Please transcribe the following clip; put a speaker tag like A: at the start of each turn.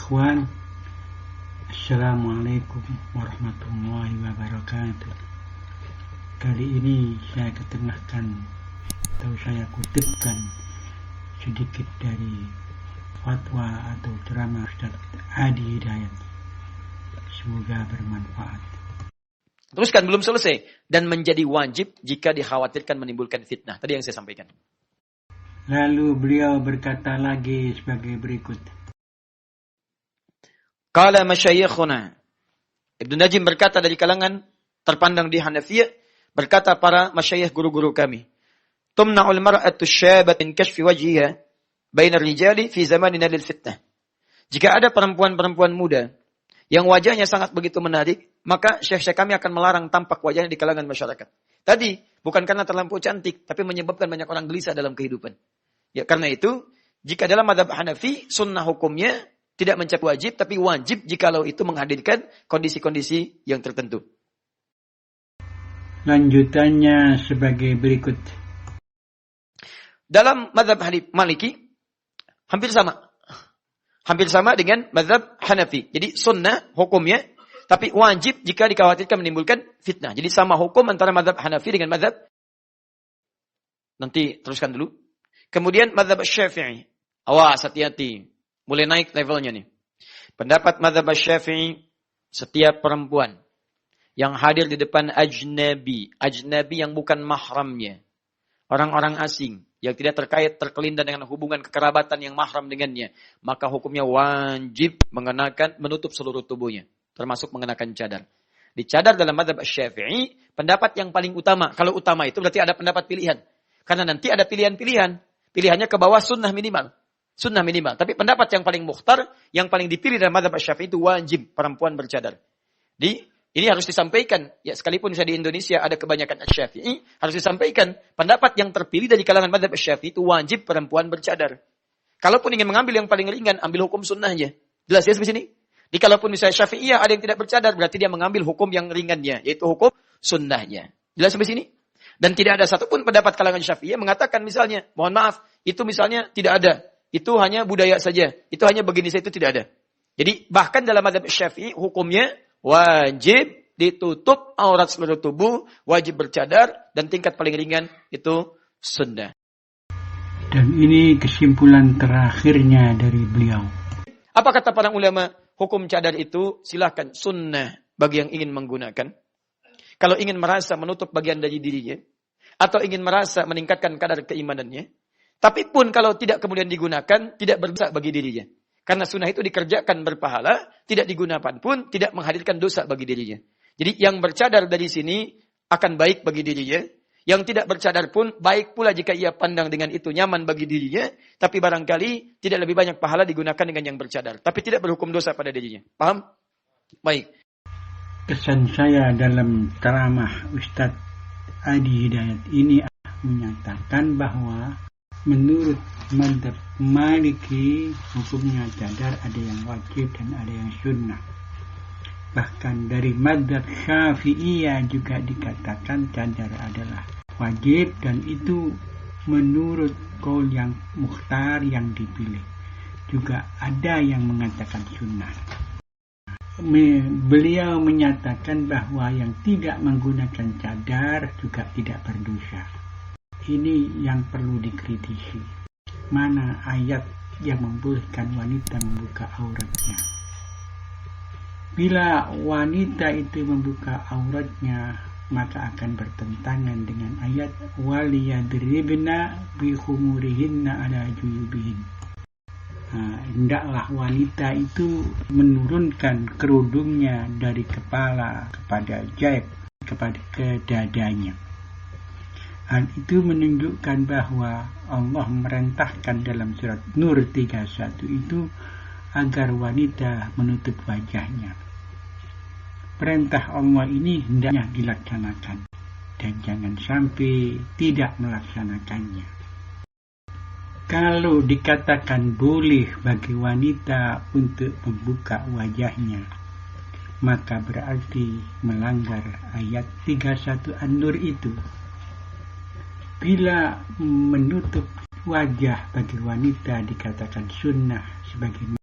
A: Ikhwan, Assalamualaikum warahmatullahi wabarakatuh. Kali ini saya ketengahkan atau saya kutipkan sedikit dari fatwa atau ceramah Ustaz Adi Hidayat. Semoga bermanfaat.
B: Teruskan, belum selesai. Dan menjadi wajib jika dikhawatirkan menimbulkan fitnah. Tadi yang saya sampaikan.
A: Lalu beliau berkata lagi sebagai berikut.
B: Qala masyayikhuna. Ibnu Najim berkata dari kalangan terpandang di Hanafiyah, berkata para masyayikh guru-guru kami, tumna'ul mar'atu syabat min kashfi wajhiha bainar rijali fi zamanina lil fitnah. Jika ada perempuan-perempuan muda yang wajahnya sangat begitu menarik, maka syekh-syekh kami akan melarang tampak wajahnya di kalangan masyarakat. Tadi bukan karena terlampau cantik, tapi menyebabkan banyak orang gelisah dalam kehidupan. Ya, karena itu jika dalam mazhab Hanafi sunnah hukumnya tidak mencapai wajib, tapi wajib jikalau itu menghadirkan kondisi-kondisi yang tertentu.
A: Lanjutannya sebagai berikut.
B: Dalam mazhab Maliki hampir sama. Hampir sama dengan mazhab Hanafi. Jadi sunnah hukumnya, tapi wajib jika dikhawatirkan menimbulkan fitnah. Jadi sama hukum antara mazhab Hanafi dengan mazhab. Nanti teruskan dulu. Kemudian mazhab Syafi'i. Awas, hati-hati. Mulai naik levelnya nih. Pendapat mazhab Syafi'i, setiap perempuan yang hadir di depan ajnabi yang bukan mahramnya, orang-orang asing yang tidak terkelindan dengan hubungan kekerabatan yang mahram dengannya, maka hukumnya wajib menutup seluruh tubuhnya, termasuk mengenakan cadar. Di cadar dalam mazhab Syafi'i, pendapat yang paling utama. Kalau utama itu berarti ada pendapat pilihan. Karena nanti ada pilihan-pilihan. Pilihannya ke bawah sunnah minimal. Tapi pendapat yang paling mukhtar, yang paling dipilih dalam mazhab Syafi'i itu wajib perempuan bercadar. Ini harus disampaikan. Ya, sekalipun saya di Indonesia ada kebanyakan Syafi'i, harus disampaikan pendapat yang terpilih dari kalangan mazhab Syafi'i itu wajib perempuan bercadar. Kalaupun ingin mengambil yang paling ringan, ambil hukum sunnahnya. Jelas ya di sini? Kalaupun misalnya Syafi'iyah ada yang tidak bercadar, berarti dia mengambil hukum yang ringannya, yaitu hukum sunnahnya. Jelas sampai sini? Dan tidak ada satupun pendapat kalangan Syafi'iyah mengatakan misalnya, mohon maaf, itu misalnya tidak ada. Itu hanya budaya saja. Itu hanya begini saja, itu tidak ada. Jadi bahkan dalam mazhab Syafi'i hukumnya wajib ditutup aurat seluruh tubuh, wajib bercadar, dan tingkat paling ringan itu sunnah.
A: Dan ini kesimpulan terakhirnya dari beliau.
B: Apa kata para ulama? Hukum cadar itu silahkan sunnah bagi yang ingin menggunakan. Kalau ingin merasa menutup bagian dari dirinya, atau ingin merasa meningkatkan kadar keimanannya, tapi pun kalau tidak kemudian digunakan, tidak berdosa bagi dirinya. Karena sunnah itu dikerjakan berpahala, tidak digunakan pun tidak menghadirkan dosa bagi dirinya. Jadi yang bercadar dari sini akan baik bagi dirinya. Yang tidak bercadar pun baik pula jika ia pandang dengan itu nyaman bagi dirinya. Tapi barangkali tidak lebih banyak pahala digunakan dengan yang bercadar. Tapi tidak berhukum dosa pada dirinya. Paham? Baik.
A: Kesan saya dalam ceramah Ustaz Adi Hidayat ini menyatakan bahwa menurut mazhab Maliki hukumnya cadar ada yang wajib dan ada yang sunnah. Bahkan dari mazhab Syafi'iyah juga dikatakan cadar adalah wajib dan itu menurut qaul yang mukhtar yang dipilih. Juga ada yang mengatakan sunnah. Beliau menyatakan bahwa yang tidak menggunakan cadar juga tidak berdosa. Ini yang perlu dikritisi. Mana ayat yang membolehkan wanita membuka auratnya? Bila wanita itu membuka auratnya, maka akan bertentangan dengan ayat waliyadribna bihumurihinna ala juyubihin. Hendaklah wanita itu menurunkan kerudungnya dari kepala kepada jaib, ke dadanya. Hal itu menunjukkan bahwa Allah merintahkan dalam surat Nur 31 itu agar wanita menutup wajahnya. Perintah Allah ini hendaknya dilaksanakan dan jangan sampai tidak melaksanakannya. Kalau dikatakan boleh bagi wanita untuk membuka wajahnya, maka berarti melanggar ayat 31 An-Nur itu. Bila menutup wajah bagi wanita dikatakan sunnah sebagai